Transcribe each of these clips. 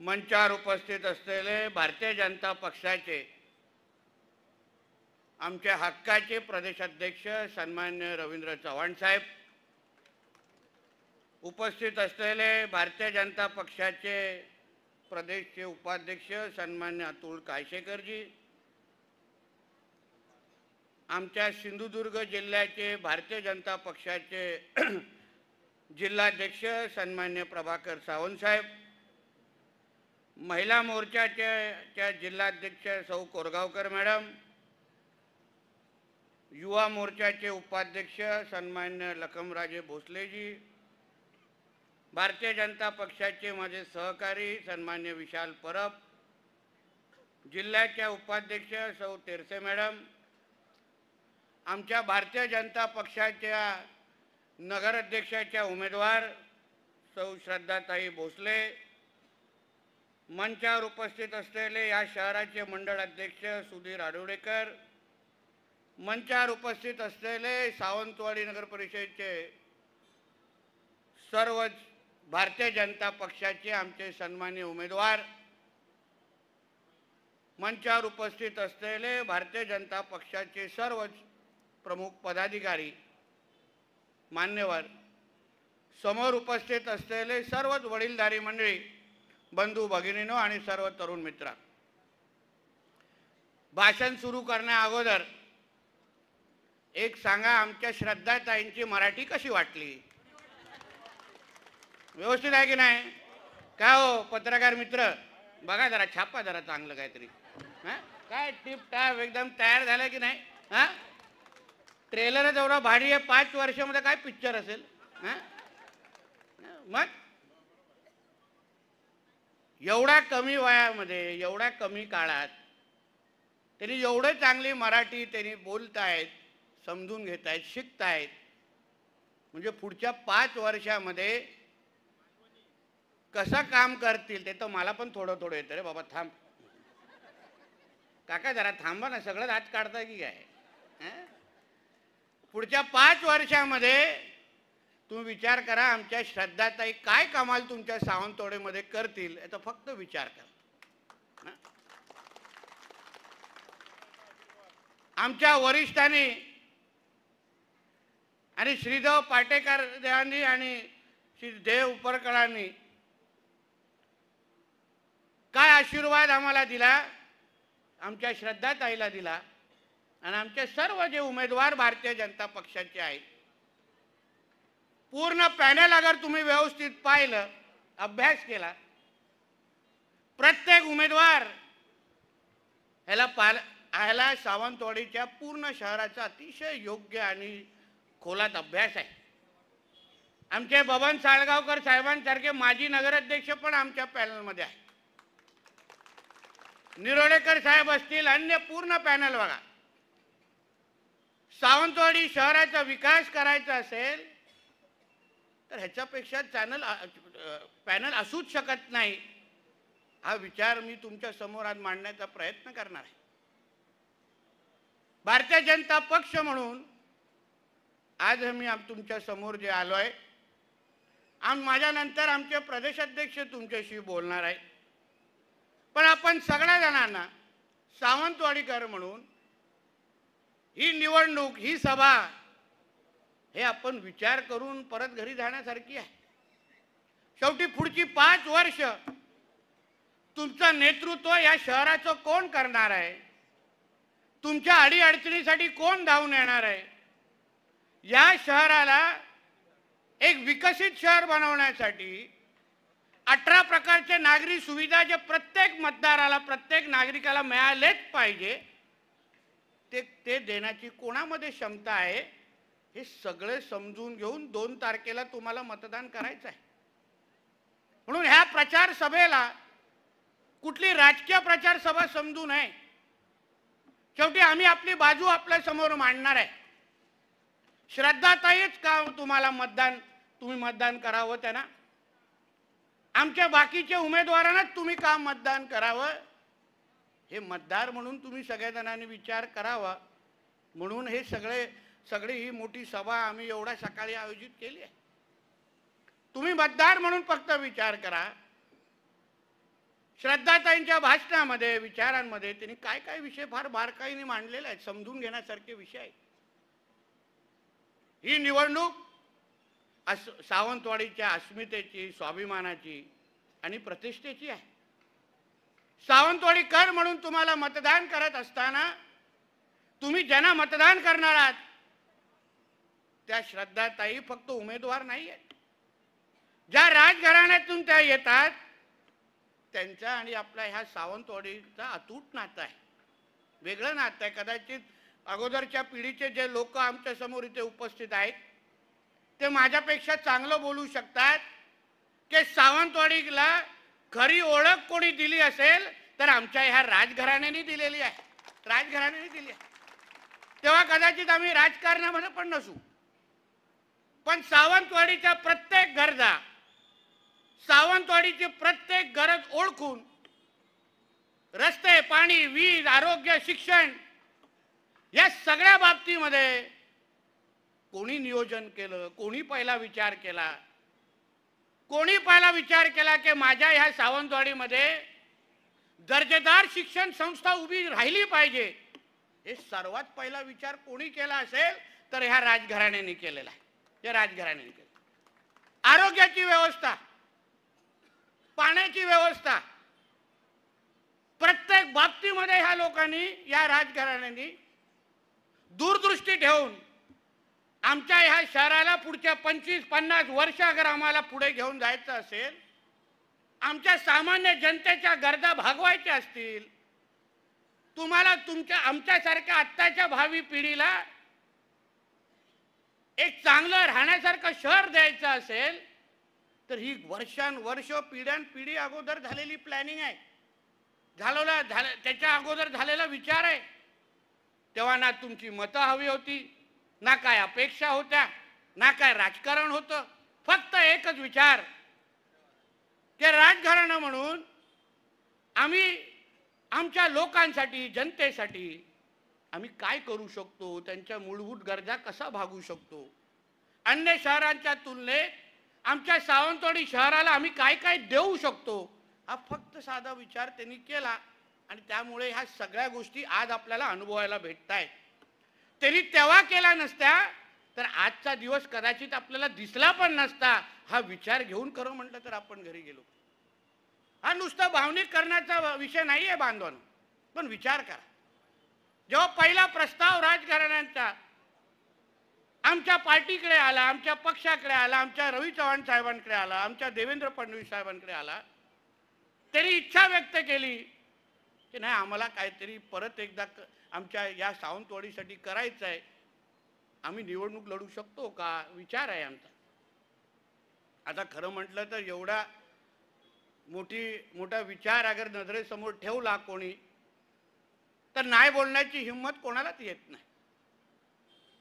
मंचावर उपस्थित असलेले भारतीय जनता पक्षाचे आमच्या हक्काचे प्रदेशाध्यक्ष सन्मान्य रवींद्र चव्हाण साहेब, उपस्थित असलेले भारतीय जनता पक्षाचे प्रदेशचे उपाध्यक्ष सन्मान्य अतुल कायशेकरजी, आमच्या सिंधुदुर्ग जिल्ह्याचे भारतीय जनता पक्षाचे जिल्हाध्यक्ष सन्मान्य प्रभाकर सावंत साहेब, महिला मोर्चाच्या जिल्हाध्यक्ष सौ कोरगावकर मॅडम, युवा मोर्चाचे उपाध्यक्ष सन्मान्य लखमराजे भोसलेजी, भारतीय जनता पक्षाचे माझे सहकारी सन्मान्य विशाल परब, जिल्ह्याच्या उपाध्यक्ष सौ तेरसे मॅडम, आमच्या भारतीय जनता पक्षाच्या नगराध्यक्षाच्या उमेदवार सौ श्रद्धाताई भोसले, मंचावर उपस्थित असलेले या शहराचे मंडळ अध्यक्ष सुधीर आडवडेकर, मंचावर उपस्थित असलेले सावंतवाडी नगर परिषदेचे सर्व भारतीय जनता पक्षाचे आमचे सन्माननीय उमेदवार, मंचावर उपस्थित असलेले भारतीय जनता पक्षाचे सर्व प्रमुख पदाधिकारी मान्यवर, समोर उपस्थित असलेले सर्वच वडीलधारी मंडळी, बंधू भगिनींनो आणि सर्व तरुण मित्र, भाषण सुरू करण्या अगोदर एक सांगा, आमच्या श्रद्धाताईंची मराठी कशी वाटली? व्यवस्थित आहे की नाही? काय हो पत्रकार मित्र, बघा जरा, छापा जरा चांगलं काहीतरी. काय टिप टाप एकदम तयार झालं की नाही? ट्रेलरच एवढा भारी आहे, 5 वर्षामध्ये काय पिक्चर असेल? मग एवढ्या कमी वयामध्ये, एवढ्या कमी काळात त्यांनी एवढं चांगली मराठी त्यांनी बोलतायत, समजून घेतायत, शिकतायत, म्हणजे पुढच्या 5 वर्षामध्ये कसं काम करतील ते तर मला पण थोडं थोडं येतं रे बाबा. थांब काका, जरा थांबा ना, सगळं हात काढताय की काय? पुढच्या 5 वर्षामध्ये तुम्ही विचार करा, आमच्या श्रद्धाताई काय कमाल तुमच्या सावंतवाडीमध्ये करतील याचा फक्त विचार करा. आमच्या वरिष्ठांनी आणि श्रीदेव पाटेकर यांनी आणि श्री देव उपरकरांनी काय आशीर्वाद आम्हाला दिला, आमच्या श्रद्धाताईला दिला, आणि आमचे सर्व जे उमेदवार भारतीय जनता पक्षाचे आहेत, पूर्ण पॅनल अगर तुम्ही व्यवस्थित पाहिलं, अभ्यास केला, प्रत्येक उमेदवार ह्याला सावंतवाडीच्या पूर्ण शहराचा अतिशय योग्य आणि खोलात अभ्यास आहे. आमचे बबन साळगावकर साहेबांसारखे माजी नगराध्यक्ष पण आमच्या पॅनलमध्ये आहे. निरोडेकर साहेब असतील, अन्य पूर्ण पॅनल बघा. सावंतवाडी शहराचा विकास करायचा असेल तर ह्याच्यापेक्षा पॅनल असूच शकत नाही. हा विचार मी तुमच्या समोर आज मांडण्याचा प्रयत्न करणार आहे. भारतीय जनता पक्ष म्हणून आज मी तुमच्या समोर जे आलोय, माझ्यानंतर आमचे प्रदेशाध्यक्ष तुमच्याशी बोलणार आहे, पण आपण सगळ्या जणांना सावंतवाडीकर म्हणून ही निवडणूक, ही सभा हे आपण विचार करून परत घरी जाण्यासारखी आहे. शेवटी पुढची 5 वर्ष तुमचं नेतृत्व या शहराचं कोण करणार आहे? तुमच्या अडीअडचणीसाठी कोण धावून येणार आहे? या शहराला एक विकसित शहर बनवण्यासाठी 18 प्रकारचे नागरी सुविधा जे प्रत्येक मतदाराला, प्रत्येक नागरिकाला मिळालेच पाहिजे, ते देण्याची कोणामध्ये क्षमता आहे हे सगळे समजून घेऊन 2 तारखेला तुम्हाला मतदान करायचं आहे. म्हणून ह्या प्रचार सभेला कुठली राजकीय प्रचार सभा समजू नये. शेवटी आम्ही आपली बाजू आपल्या समोर मांडणार आहे. श्रद्धाताईच का तुम्ही मतदान करावं त्यांना? आमच्या बाकीच्या उमेदवारांनाच तुम्ही का मतदान करावं? हे मतदार म्हणून तुम्ही सगळ्या जणांनी विचार करावा. म्हणून हे सगळी ही मोठी सभा आम्ही एवढ्या सकाळी आयोजित केली आहे. तुम्ही मतदार म्हणून फक्त विचार करा, श्रद्धाताईंच्या भाषणामध्ये विचारांमध्ये त्यांनी काय काय विषय फार बारकाईने मांडलेले आहेत, समजून घेण्यासारखे विषय आहेत. ही निवडणूक सावंतवाडीच्या अस्मितेची, स्वाभिमानाची आणि प्रतिष्ठेची आहे. सावंतवाडीकर म्हणून तुम्हाला मतदान करत असताना तुम्ही ज्यांना मतदान करणार आहात त्या श्रद्धाताई फक्त उमेदवार नाही आहेत. ज्या राजघराण्यातून त्या येतात त्यांचा आणि आपल्या ह्या सावंतवाडीचा अतूट नातं आहे, वेगळं नातं आहे. कदाचित अगोदरच्या पिढीचे जे लोक आमच्या समोर इथे उपस्थित आहेत ते माझ्यापेक्षा चांगलं बोलू शकतात की सावंतवाडीला खरी ओळख कोणी दिली असेल तर आमच्या ह्या राजघराण्याने दिलेली आहे, राजघराण्याने दिली आहे. तेव्हा कदाचित आम्ही राजकारणामध्ये पण नसू, पण सावंतवाडीच्या प्रत्येक गरजा, सावंतवाडीची प्रत्येक गरज ओळखून रस्ते, पाणी, वीज, आरोग्य, शिक्षण या सगळ्या बाबतीमध्ये कोणी नियोजन केलं, कोणी पहिला विचार केला, कोणी पहिला विचार केला की माझ्या ह्या सावंतवाडीमध्ये दर्जेदार शिक्षण संस्था उभी राहिली पाहिजे, हे सर्वात पहिला विचार कोणी केला असेल तर ह्या राजघराण्याने केलेला आहे. या राजघराण्याने केलं. आरोग्याची व्यवस्था, पाण्याची व्यवस्था, प्रत्येक बाबतीमध्ये ह्या लोकांनी, या राजघराण्यांनी दूरदृष्टी ठेवून आमच्या ह्या शहराला पुढच्या 25-50 वर्ष अगर आम्हाला पुढे घेऊन जायचं असेल, आमच्या सामान्य जनतेच्या गरजा भागवायच्या असतील, तुम्हाला आमच्यासारख्या आत्ताच्या भावी पिढीला एक चांगलं राहण्यासारखं शहर द्यायचं असेल तर ही वर्षानुवर्ष पिढ्यानपिढी अगोदर झालेली प्लॅनिंग आहे, त्याच्या अगोदर झालेला विचार आहे. तेव्हा ना तुमची मतं हवी होती, ना काय अपेक्षा होत्या, ना काय राजकारण होतं. फक्त एकच विचार की राजघराणं म्हणून आम्ही आमच्या लोकांसाठी, जनतेसाठी आम्ही काय करू शकतो, त्यांच्या मूलभूत गरजा कसा भागवू शकतो, अन्य शहरांच्या तुलनेत आमच्या सावंतवाडी शहराला आम्ही काय काय देऊ शकतो, हा फक्त साधा विचार त्यांनी केला आणि त्यामुळे ह्या सगळ्या गोष्टी आज आपल्याला अनुभवायला भेटत आहेत. त्यांनी तेव्हा केला नसत्या तर आजचा दिवस कदाचित आपल्याला दिसला पण नसता. हा विचार घेऊन खरं म्हटलं तर आपण घरी गेलो. हा नुसता भावनिक करण्याचा विषय नाही आहे बांधवांनो, पण विचार करा. जेव्हा पहिला प्रस्ताव राजघराण्यांचा आमच्या पार्टीकडे आला, आमच्या पक्षाकडे आला, आमच्या रवी चव्हाण साहेबांकडे आला, आमच्या देवेंद्र फडणवीस साहेबांकडे आला, त्यांनी इच्छा व्यक्त केली की नाही आम्हाला काहीतरी परत एकदा आमच्या या सावंतवाडीसाठी करायचं आहे, आम्ही निवडणूक लढू शकतो का, विचार आहे आमचा. आता खरं म्हटलं तर एवढा मोठा विचार अगर नजरेसमोर ठेवला कोणी तर नाही बोलण्याची हिंमत कोणालाच येत नाही.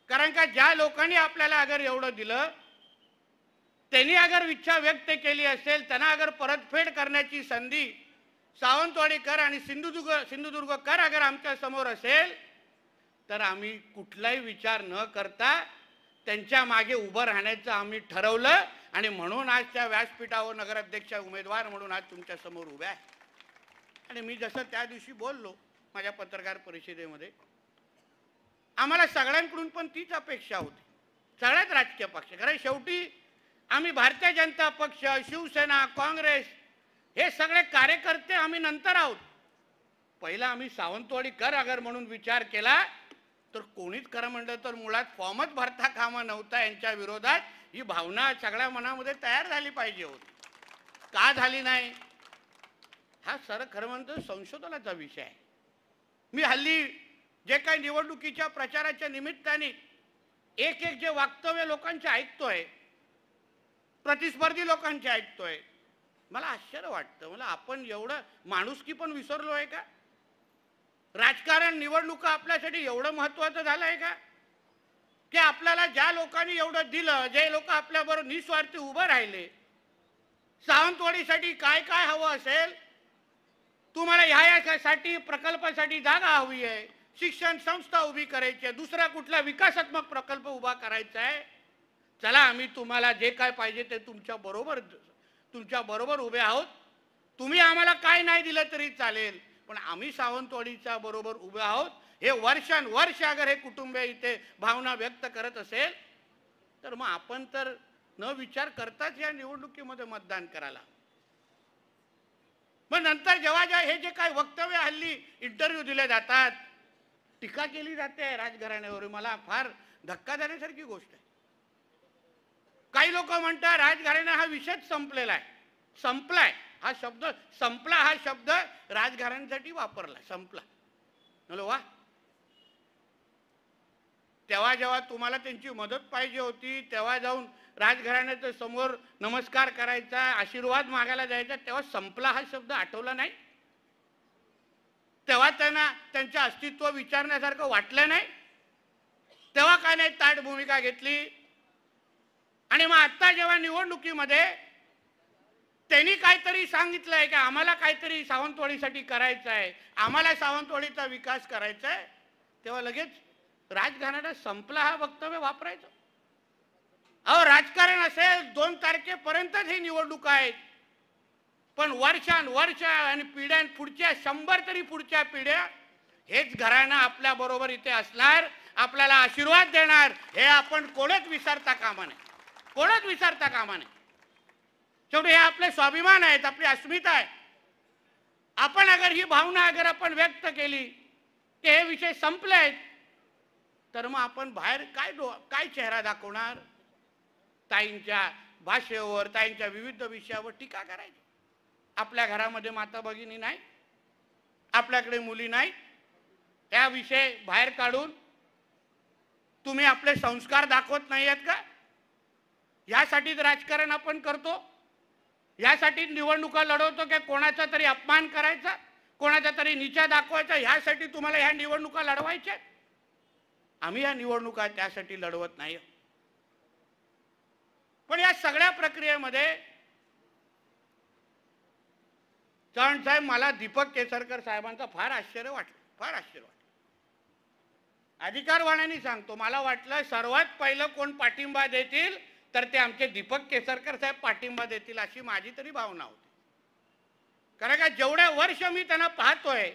कारण का ज्या लोकांनी आपल्याला अगर एवढं दिलं, त्यांनी अगर इच्छा व्यक्त केली असेल, त्यांना अगर परतफेड करण्याची संधी सावंतवाडीकर आणि सिंधुदुर्गकर अगर आमच्या समोर असेल तर आम्ही कुठलाही विचार न करता त्यांच्या मागे उभं राहण्याचं आम्ही ठरवलं आणि म्हणून आज त्या व्यासपीठावर नगराध्यक्ष उमेदवार म्हणून आज तुमच्या समोर उभे आहे. आणि मी जसं त्या दिवशी बोललो माझ्या पत्रकार परिषदेमध्ये, आम्हाला सगळ्यांकडून पण तीच अपेक्षा होती, सगळ्याच राजकीय पक्ष. कारण शेवटी आम्ही भारतीय जनता पक्ष, शिवसेना, काँग्रेस हे सगळे कार्यकर्ते आम्ही नंतर आहोत. पहिला आम्ही सावंतवाडीकर अगर म्हणून विचार केला तर कोणीच खरं म्हटलं तर मुळात फॉर्मच भरता कामा नव्हता. यांच्या विरोधात ही भावना सगळ्या मनामध्ये तयार झाली पाहिजे होती. का झाली नाही हा खरं म्हणतो संशोधनाचा विषय आहे. मी हल्ली जे काही निवडणुकीच्या प्रचाराच्या निमित्ताने एक जे वक्तव्य लोकांचे ऐकतोय, प्रतिस्पर्धी लोकांचे ऐकतोय, मला आश्चर्य वाटतं. मला आपण एवढं माणुसकी पण विसरलो आहे का? राजकारण, निवडणुका आपल्यासाठी एवढं महत्त्वाचं झालं आहे का की आपल्याला ज्या लोकांनी एवढं दिलं, जे लोक आपल्याबरोबर निस्वार्थी उभं राहिले, सावंतवाडीसाठी काय काय हवं असेल, तुम्हाला ह्यासाठी प्रकल्पासाठी जागा हवी आहे, शिक्षण संस्था उभी करायची आहे, दुसरा कुठला विकासात्मक प्रकल्प उभा करायचा आहे, चला आम्ही तुम्हाला जे काय पाहिजे ते तुमच्या बरोबर उभे आहोत. तुम्ही आम्हाला काय नाही दिलं तरी चालेल, पण आम्ही सावंतवाडीच्या बरोबर उभे आहोत हे वर्षानुवर्ष अगर हे कुटुंब इथे भावना व्यक्त करत असेल तर मग आपण तर न विचार करताच या निवडणुकीमध्ये मतदान करायला. मग नंतर जेव्हा हे जे काही वक्तव्य हल्ली इंटरव्ह्यू दिले जातात, टीका केली जाते राजघराण्यावर, मला फार धक्का देण्यासारखी गोष्ट आहे. काही लोक म्हणतात राजघराणा हा विषयच संपलेला आहे. संपलाय हा शब्द, संपला हा शब्द राजघराण्यासाठी वापरला, संपला. हॅलो वा, तेव्हा जेव्हा तुम्हाला त्यांची मदत पाहिजे होती तेव्हा जाऊन राजघराण्याच्या समोर नमस्कार करायचा, आशीर्वाद मागायला जायचा, तेव्हा संपला हा शब्द आठवला नाही? तेव्हा त्यांना त्यांचं अस्तित्व विचारण्यासारखं वाटलं नाही? तेव्हा काय नाही ताठ भूमिका घेतली? आणि मग आता जेव्हा निवडणुकीमध्ये त्यांनी काहीतरी सांगितलंय की आम्हाला काहीतरी सावंतवाडीसाठी करायचं आहे, आम्हाला सावंतवाडीचा विकास करायचा आहे, तेव्हा लगेच राजघराणा संपला हा वक्तव्य वापरायचं? अहो राजकारण असेल 2 तारखेपर्यंतच ही निवडणूक आहेत, पण वर्षानुवर्ष आणि पिढ्यां पुढच्या 100 तरी पुढच्या पिढ्या हेच घराणं आपल्या बरोबर इथे असणार, आपल्याला आशीर्वाद देणार, हे आपण कोणच विसरता कामा नये, कोणच विसरता कामा नये. शेवटी हे आपले स्वाभिमान आहेत, आपली अस्मिता आहे. आपण अगर ही भावना अगर आपण व्यक्त केली की हे विषय संपले आहेत, तर मग आपण बाहेर काय चेहरा दाखवणार? ताईंच्या भाषेवर, ताईंच्या विविध विषयावर टीका करायची. आपल्या घरामध्ये माता भगिनी नाही, आपल्याकडे मुली नाही, त्या विषय बाहेर काढून तुम्ही आपले संस्कार दाखवत नाही आहेत का? यासाठीच राजकारण आपण करतो, यासाठी निवडणुका लढवतो की कोणाचा तरी अपमान करायचा, कोणाचा तरी नीचा दाखवायचा, यासाठी तुम्हाला ह्या निवडणुका लढवायच्या? आम्ही या निवडणुका त्यासाठी लढवत नाही. पण या सगळ्या प्रक्रियेमध्ये चव्हाण साहेब, मला दीपक केसरकर साहेबांचा फार आश्चर्य वाटलं, फार आश्चर्य वाटलं. अधिकारवाण्याने सांगतो, मला वाटलं सर्वात पहिलं कोण पाठिंबा देतील तर ते आमचे दीपक केसरकर साहेब पाठिंबा देतील, अशी माझी तरी भावना होती. कारण का जेवढ्या वर्ष मी त्यांना पाहतोय,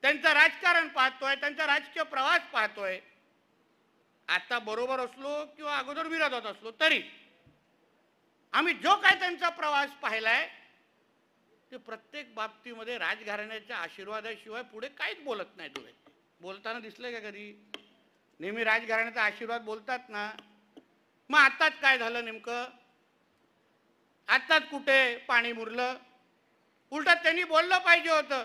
त्यांचं राजकारण पाहतोय, त्यांचा राजकीय प्रवास पाहतोय, आता बरोबर असलो किंवा अगोदर विरोधात असलो तरी आम्ही जो काय त्यांचा प्रवास पाहिलाय ते प्रत्येक बाबतीमध्ये राजघराण्याच्या आशीर्वादाशिवाय पुढे काहीच बोलत नाही. तुम्ही बोलताना दिसलंय का कधी? नेहमी राजघराण्याचा आशीर्वाद बोलतात ना. मग आताच काय झालं नेमकं? आताच कुठे पाणी मुरलं? उलट त्यांनी बोललं पाहिजे होतं,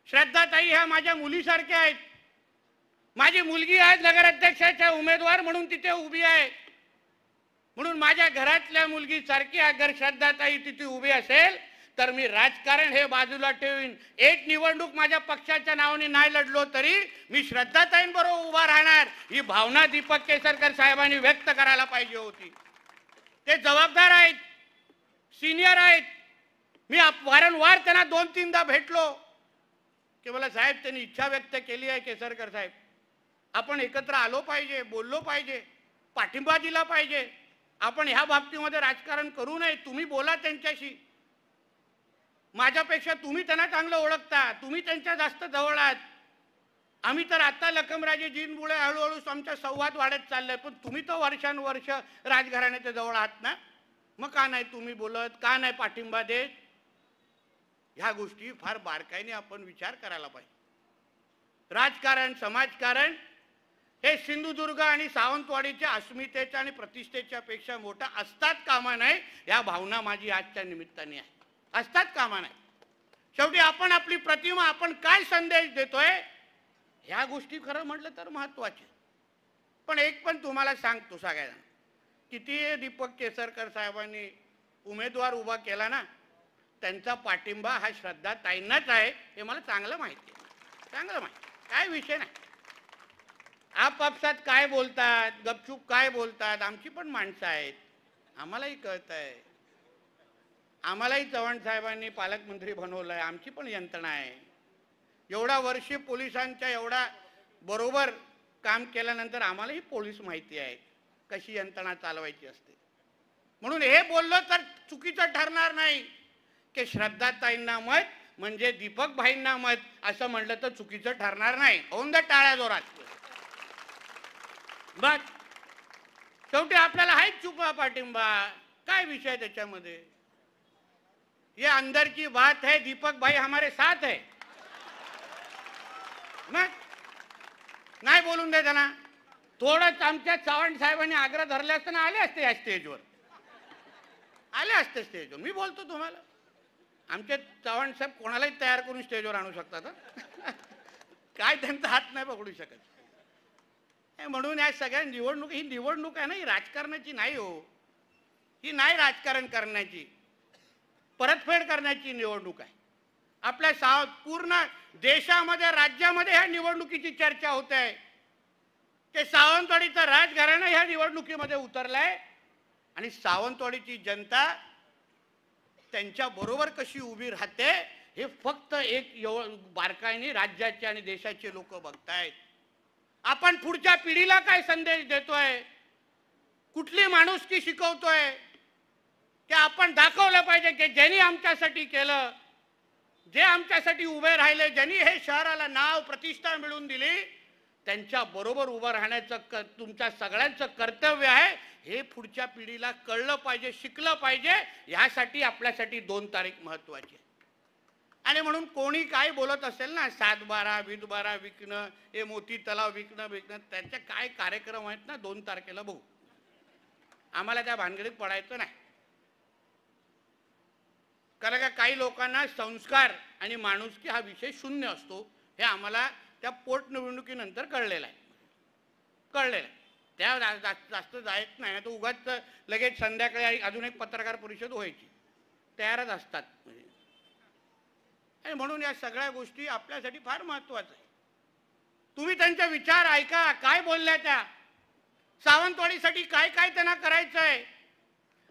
श्रद्धाताई ह्या माझ्या मुलीसारख्या आहेत, माझी मुलगी आज नगराध्यक्षाच्या उमेदवार म्हणून तिथे उभी आहे, म्हणून माझ्या घरातल्या मुलगीसारखी अगर श्रद्धाताई तिथे उभी असेल तर मी राजकारण हे बाजूला ठेवीन. एक निवडणूक माझ्या पक्षाच्या नावाने नाही लढलो तरी मी श्रद्धाताईंबरोबर उभा राहणार, ही भावना दीपक केसरकर साहेबांनी व्यक्त करायला पाहिजे होती. ते जबाबदार आहेत, सिनियर आहेत. मी वारंवार त्यांना 2-3दा भेटलो की मला साहेब त्यांनी इच्छा व्यक्त केली आहे केसरकर साहेब, आपण एकत्र आलो पाहिजे, बोललो पाहिजे, पाठिंबा दिला पाहिजे, आपण ह्या बाबतीमध्ये राजकारण करू नये, तुम्ही बोला त्यांच्याशी, माझ्यापेक्षा तुम्ही त्यांना चांगलं ओळखता, तुम्ही त्यांच्या जास्त जवळ आहात. आम्ही तर आता लखमराजे जीनमुळे हळूहळू आमचा संवाद वाढत चाललाय, पण तुम्ही तर वर्षानुवर्ष राजघराण्याच्या जवळ आहात ना, मग का नाही तुम्ही बोलत, का नाही पाठिंबा देत? ह्या गोष्टी फार बारकाईने आपण विचार करायला पाहिजे. राजकारण, समाजकारण हे सिंधुदुर्ग आणि सावंतवाडीच्या अस्मितेच्या आणि प्रतिष्ठेच्या पेक्षा मोठा असतात कामा नये, या भावना माझी आजच्या निमित्ताने आहे. असतात कामा नये. शेवटी आपण आपली प्रतिमा, आपण काय संदेश देतोय ह्या गोष्टी खरं म्हटलं तर महत्त्वाचे. पण एक पण तुम्हाला सांगतो सगळ्यांना, किती दीपक केसरकर साहेबांनी उमेदवार उभा केला ना, त्यांचा पाठिंबा हा श्रद्धाताईंनाच आहे हे मला चांगलं माहिती आहे, चांगलं माहिती, काय विषय नाही. आपापसात काय बोलतात, गपचूप काय बोलतात, आमची पण माणसं आहेत, आम्हालाही कळत आहे. आम्हालाही चव्हाण साहेबांनी पालकमंत्री बनवलंय, आमची पण यंत्रणा आहे. एवढा वर्षे पोलिसांच्या एवढा बरोबर काम केल्यानंतर आम्हालाही पोलीस माहिती आहे कशी यंत्रणा चालवायची असते. म्हणून हे बोललो तर चुकीचं ठरणार नाही. की श्रद्धाताईंना मत म्हणजे दीपक भाईंना मत असं म्हणलं तर चुकीचं ठरणार नाही. होऊन द्या टाळ्या जोरात. बस शेवटी आपल्याला हाच चुपा पाठिंबा. काय विषय त्याच्यामध्ये? ये अंदर की बात है. दीपक भाई हमारे साथ है. मग नाही बोलून दे त्यांना. थोडंच आमच्या चव्हाण साहेबांनी आग्रह धरले असताना आले असते या स्टेजवर. आले असते स्टेजवर. मी बोलतो तुम्हाला, आमचे चव्हाण साहेब कोणालाही तयार करून स्टेजवर आणू शकतात. काय त्यांचा हात नाही पकडू शकत. म्हणून या सगळ्या निवडणूक, ही निवडणूक आहे ना, ही राजकारणाची नाही हो. ही नाही राजकारण करण्याची, परतफेड करण्याची निवडणूक आहे. आपल्या पूर्ण देशामध्ये, राज्यामध्ये ह्या निवडणुकीची चर्चा होत आहे. ते सावंतवाडीचं राजकारण ह्या निवडणुकीमध्ये उतरलंय आणि सावंतवाडीची जनता त्यांच्या बरोबर कशी उभी राहते हे फक्त एक बारकाईने राज्याचे आणि देशाचे लोक बघतायत. आपण पुढच्या पिढीला काय संदेश देतोय, कुठली माणुसकी शिकवतोय, की आपण दाखवलं पाहिजे की ज्यांनी आमच्यासाठी केलं, जे आमच्यासाठी उभे राहिले, ज्यांनी हे शहराला नाव प्रतिष्ठा मिळवून दिली, त्यांच्या बरोबर उभं राहण्याचं तुमच्या सगळ्यांचं कर्तव्य आहे. हे पुढच्या पिढीला कळलं पाहिजे, शिकलं पाहिजे. यासाठी आपल्यासाठी 2 तारीख महत्वाची आहे. आणि म्हणून कोणी काय बोलत असेल ना, 7-12 20-12 विकणं, हे मोती तलाव विकणं, त्यांचे काय कार्यक्रम आहेत ना, 2 तारखेला बघू. आम्हाला त्या भानगडीत पडायचं नाही. कारण का काही लोकांना संस्कार आणि माणुसकी हा विषय शून्य असतो, हे आम्हाला त्या पोटनिवडणुकीनंतर कळलेलं आहे. त्या जास्त जायत नाही तर उगाच लगेच संध्याकाळी अजून एक पत्रकार परिषद व्हायची, तयारच असतात. आणि म्हणून या सगळ्या गोष्टी आपल्यासाठी फार महत्वाचं आहे. तुम्ही त्यांचे विचार ऐका, काय बोलल्या त्या, सावंतवाडीसाठी काय काय त्यांना करायचं आहे,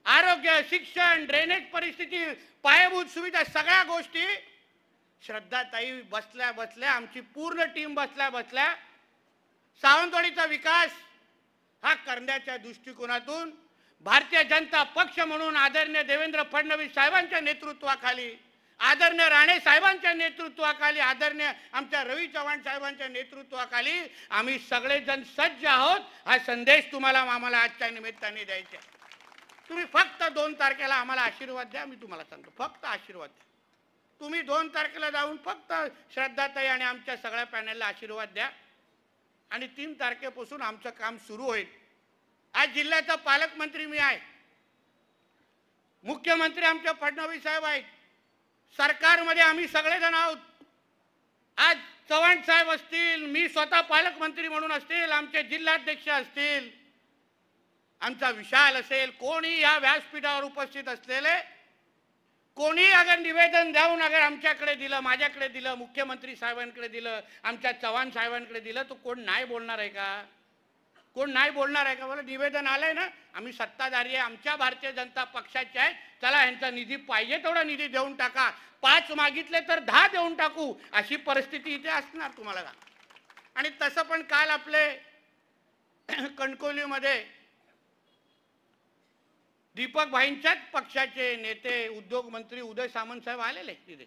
आरोग्य, शिक्षण, ड्रेनेज परिस्थिती, पायाभूत सुविधा, सगळ्या गोष्टी श्रद्धाताई बसल्या, आमची पूर्ण टीम बसल्या सावंतवाडीचा विकास हा करण्याच्या दृष्टिकोनातून भारतीय जनता पक्ष म्हणून आदरणीय देवेंद्र फडणवीस साहेबांच्या नेतृत्वाखाली, आदरणीय राणे साहेबांच्या नेतृत्वाखाली, आदरणीय आमच्या रवी चव्हाण साहेबांच्या नेतृत्वाखाली आम्ही सगळेजण सज्ज आहोत. हा संदेश तुम्हाला आम्हाला आजच्या निमित्ताने द्यायचा आहे. तुम्ही फक्त 2 तारखेला आम्हाला आशीर्वाद द्या. मी तुम्हाला सांगतो, फक्त आशीर्वाद द्या. तुम्ही 2 तारखेला जाऊन फक्त श्रद्धाताई आणि आमच्या सगळ्या पॅनलला आशीर्वाद द्या आणि 3 तारखेपासून आमचं काम सुरू होईल. आज जिल्ह्याचा पालकमंत्री मी आहे, मुख्यमंत्री आमचे फडणवीस साहेब आहेत, सरकारमध्ये आम्ही सगळेजण आहोत. आज चव्हाण साहेब असतील, मी स्वतः पालकमंत्री म्हणून असतील, आमचे जिल्हाध्यक्ष असतील, आमचा विशाल असेल, कोणी या व्यासपीठावर उपस्थित असलेले कोणी अगर निवेदन देऊन अगर आमच्याकडे दिलं, माझ्याकडे दिलं, मुख्यमंत्री साहेबांकडे दिलं, आमच्या चव्हाण साहेबांकडे दिलं, तर कोण नाही बोलणार आहे का? कोण नाही बोलणार आहे का? बोला निवेदन आलंय ना, आम्ही सत्ताधारी आहे, आमच्या भारतीय जनता पक्षाचे आहे, चला ह्यांचा निधी पाहिजे तेवढा निधी देऊन टाका, 5 मागितले तर 10 देऊन टाकू, अशी परिस्थिती इथे असणार तुम्हाला का? आणि तसं पण काल आपले कणकवलीमध्ये दीपक भाईंच्याच पक्षाचे नेते उद्योग मंत्री उदय सामंत साहेब आलेले तिथे,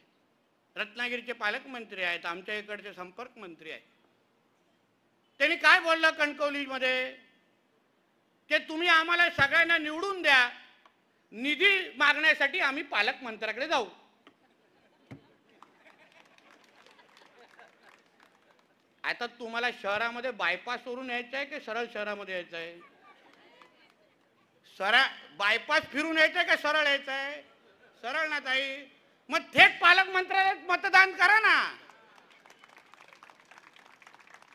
रत्नागिरीचे पालकमंत्री आहेत, आमच्या इकडचे संपर्क मंत्री आहेत. त्यांनी काय बोललं कणकवलीमध्ये, की तुम्ही आम्हाला सगळ्यांना निवडून द्या, निधी मागण्यासाठी आम्ही पालकमंत्र्याकडे जाऊ. आता तुम्हाला शहरामध्ये बायपासवरून यायचं आहे की सरळ शहरामध्ये यायचं आहे? सरळ बायपास फिरून यायचं का सरळ यायचं आहे? सरळ ना ताई, मग थेट पालकमंत्र्याला मतदान करा ना.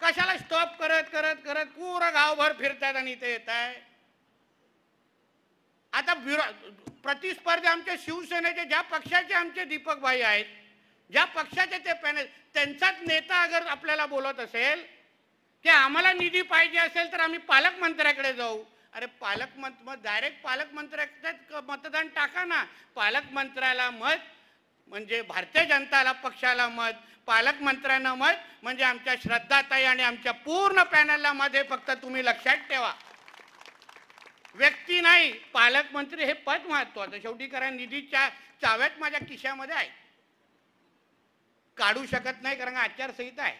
कशाला स्टॉप करत करत करत पुरा गावभर फिरतात आणि इथे येत आहे. आता प्रतिस्पर्धी आमच्या शिवसेनेचे, ज्या पक्षाचे आमचे दीपक भाई आहेत, ज्या पक्षाचे ते पॅनल, त्यांचाच नेता अगर आपल्याला बोलत असेल की आम्हाला निधी पाहिजे असेल तर आम्ही पालकमंत्र्याकडे जाऊ, अरे डायरेक्ट पालकमंत्र्यात मतदान टाका ना. पालकमंत्र्याला मत म्हणजे भारतीय जनता पक्षाला मत, पालकमंत्र्यांना मत म्हणजे आमच्या श्रद्धाताई आणि आमच्या पूर्ण पॅनलला मत. हे फक्त तुम्ही लक्षात ठेवा, व्यक्ती नाही, पालकमंत्री हे पद महत्वाचं. शेवटी कारण निधीच्या चाव्यात माझ्या खिशामध्ये आहे, काढू शकत नाही कारण आचारसंहिता आहे,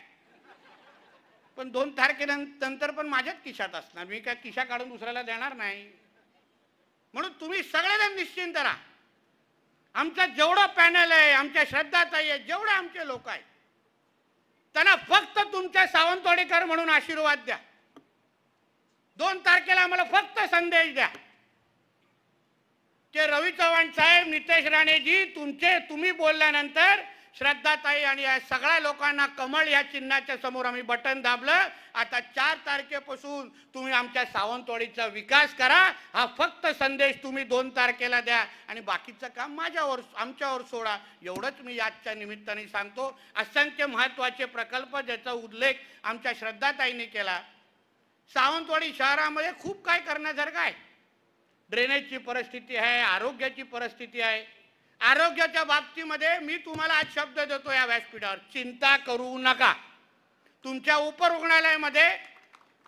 पण 2 तारखेनंतर पण माझ्याच खिशात असणार, मी काय खिशा काढून दुसऱ्याला देणार नाही. म्हणून तुम्ही सगळेजण निश्चिंत राहा. आमचं जेवढं पॅनल आहे, आमच्या श्रद्धाताई आहे, जेवढे आमचे लोक आहेत, त्यांना फक्त तुमच्या सावंतवाडीकर म्हणून आशीर्वाद द्या. 2 तारखेला आम्हाला फक्त संदेश द्या की रवी चव्हाण साहेब, नितेश राणेजी, तुम्ही बोलल्यानंतर श्रद्धाताई आणि या सगळ्या लोकांना कमळ या चिन्हाच्या समोर आम्ही बटन दाबलं. आता 4 तारखेपासून तुम्ही आमच्या सावंतवाडीचा विकास करा, हा फक्त संदेश तुम्ही 2 तारखेला द्या आणि बाकीचं काम माझ्यावर आमच्यावर सोडा, एवढंच मी आजच्या निमित्ताने सांगतो. असंख्य महत्त्वाचे प्रकल्प ज्याचा उल्लेख आमच्या श्रद्धाताईंनी केला. सावंतवाडी शहरामध्ये खूप काय करण्यासारखं आहे. ड्रेनेजची परिस्थिती आहे, आरोग्याची परिस्थिती आहे. आरोग्याच्या बाबतीमध्ये मी तुम्हाला आज शब्द देतो या व्यासपीठावर, चिंता करू नका. तुमच्या उपरुग्णालयामध्ये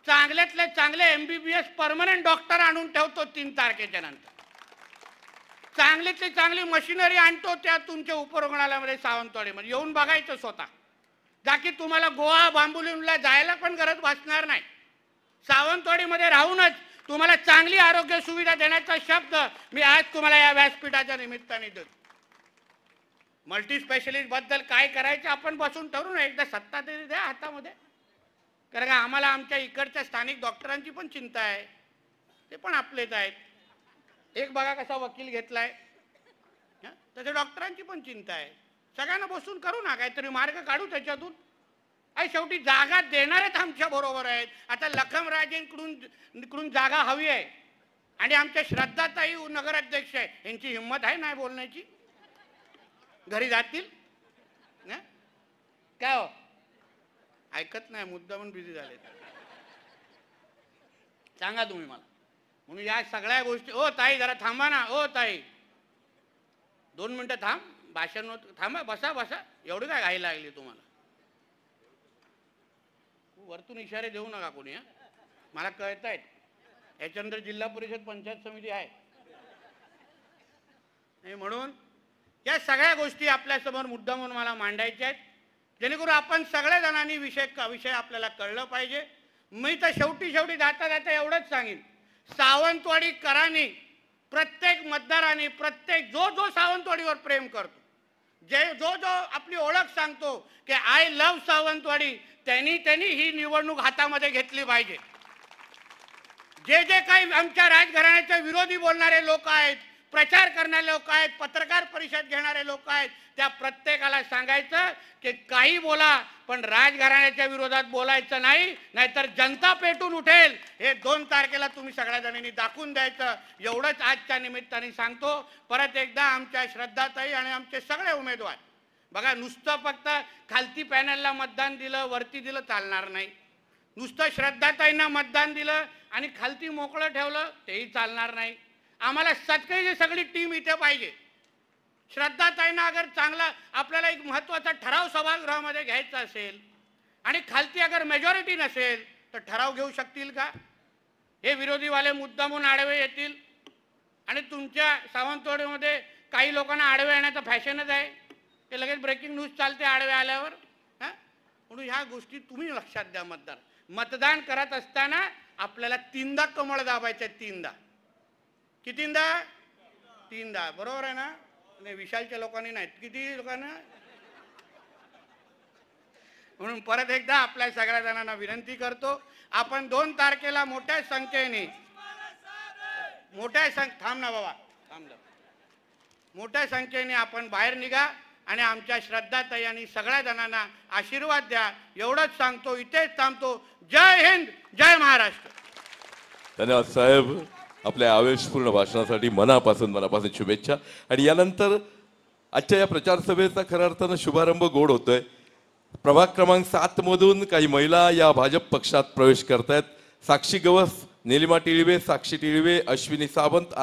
चांगल्यातले चांगले MBBS परमनंट डॉक्टर आणून ठेवतो 3 तारखेच्या नंतर. चांगलीतली चांगली मशिनरी आणतो त्या तुमच्या उपरुग्णालयामध्ये सावंतवाडीमध्ये. येऊन बघायचं स्वतः, जा की तुम्हाला गोवा बांबुलीला जायला पण गरज भासणार नाही. सावंतवाडीमध्ये राहूनच तुम्हाला चांगली आरोग्य सुविधा देण्याचा शब्द मी आज तुम्हाला या व्यासपीठाच्या निमित्ताने देतो. मल्टी स्पेशलिस्ट बद्दल काय करायचं आपण बसून ठरवू ना, एकदा सत्ता तरी द्या हातामध्ये. कारण का आम्हाला आमच्या इकडच्या स्थानिक डॉक्टरांची पण चिंता आहे, ते पण आपलेच आहेत. एक बघा कसा वकील घेतलाय, त्याच्या डॉक्टरांची पण चिंता आहे. सगळ्यांना बसून करू ना, काहीतरी मार्ग काढू त्याच्यातून. आणि शेवटी जागा देणारेच आमच्या बरोबर आहेत. आता लखमराजेंकडून जागा हवी आहे आणि आमच्या श्रद्धाताई नगराध्यक्ष आहे, यांची हिंमत आहे नाही बोलण्याची, घरी जातील ना काय हो, ऐकत नाही, मुद्दा म्हणून बिझी झाले. सांगा तुम्ही मला. म्हणून या सगळ्या गोष्टी, ओ ताई जरा थांबा ना, ओ ताई 2 मिनिटं थांब, भाषण थांबा, बसा बसा, एवढी काय घाई लागली तुम्हाला. वरतून इशारे देऊ नका कोणी, मला कळत आहेत. याच्यानंतर जिल्हा परिषद पंचायत समिती आहे. म्हणून या सगळ्या गोष्टी आपल्यासमोर मुद्दा म्हणून मला मांडायच्या आहेत, जेणेकरून आपण सगळ्या जणांनी विषय आपल्याला कळलं पाहिजे. मी तर शेवटी जाता जाता एवढंच सांगेन, सावंतवाडीकरांनी, प्रत्येक मतदारांनी, प्रत्येक जो सावंतवाडीवर प्रेम करतो, जो आपली ओळख सांगतो की आय लव्ह सावंतवाडी, त्यांनी ही निवडणूक हातामध्ये घेतली पाहिजे. जे काही आमच्या राजघराण्याच्या विरोधी बोलणारे लोक आहेत, प्रचार करणारे लोक आहेत, पत्रकार परिषद घेणारे लोक आहेत, त्या प्रत्येकाला सांगायचं की काही बोला पण राजघराण्याच्या विरोधात बोलायचं नाही, नाहीतर जनता पेटून उठेल. हे 2 तारखेला तुम्ही सगळ्या जणांनी दाखवून द्यायचं, एवढंच आजच्या निमित्ताने सांगतो. परत एकदा आमच्या श्रद्धाताई आणि आमचे सगळे उमेदवार बघा, नुसतं फक्त खालती पॅनलला मतदान दिलं, वरती दिलं चालणार नाही. नुसतं श्रद्धाताईंना मतदान दिलं आणि खालती मोकळं ठेवलं तेही चालणार नाही. आम्हाला सगळी टीम इथे पाहिजे. श्रद्धाताईंना अगर चांगला आपल्याला एक महत्त्वाचा ठराव सभागृहामध्ये घ्यायचा असेल आणि खालती अगर मेजॉरिटी नसेल तर ठराव घेऊ शकतील का? हे विरोधीवाले मुद्दामून आडवे येतील आणि तुमच्या सावंतवाडीमध्ये काही लोकांना आडवे येण्याचा फॅशनच आहे, ते लगेच ब्रेकिंग न्यूज चालते आडवे आल्यावर. म्हणून ह्या गोष्टी तुम्ही लक्षात द्या. मतदान करत असताना आपल्याला 3दा कमळ दाबायचे, 3दा. कितींदा? 3दा, बरोबर आहे ना? नाही, विशालच्या लोकांनी नाहीत, किती लोकांना. म्हणून परत एकदा आपल्या सगळ्या जणांना विनंती करतो, आपण 2 तारखेला मोठ्या संख्येने थांब ना बाबा, मोठ्या संख्येने आपण बाहेर निघा आणि आमच्या श्रद्धाताई आणि सगळ्या जणांना आशीर्वाद द्या, एवढंच सांगतो. इथेच थांबतो. जय हिंद, जय महाराष्ट्र. धन्यवाद साहेब, आपल्या आवेशपूर्ण भाषणासाठी मनापासून शुभेच्छा. आणि यानंतर आजच्या या प्रचार सभेचा खऱ्या अर्थानं शुभारंभ गोड होतोय. प्रभाग क्रमांक 7 मधून काही महिला या भाजप पक्षात प्रवेश करतायत. साक्षी गवस, निलिमा टिळवे, साक्षी टिळवे, अश्विनी सावंत.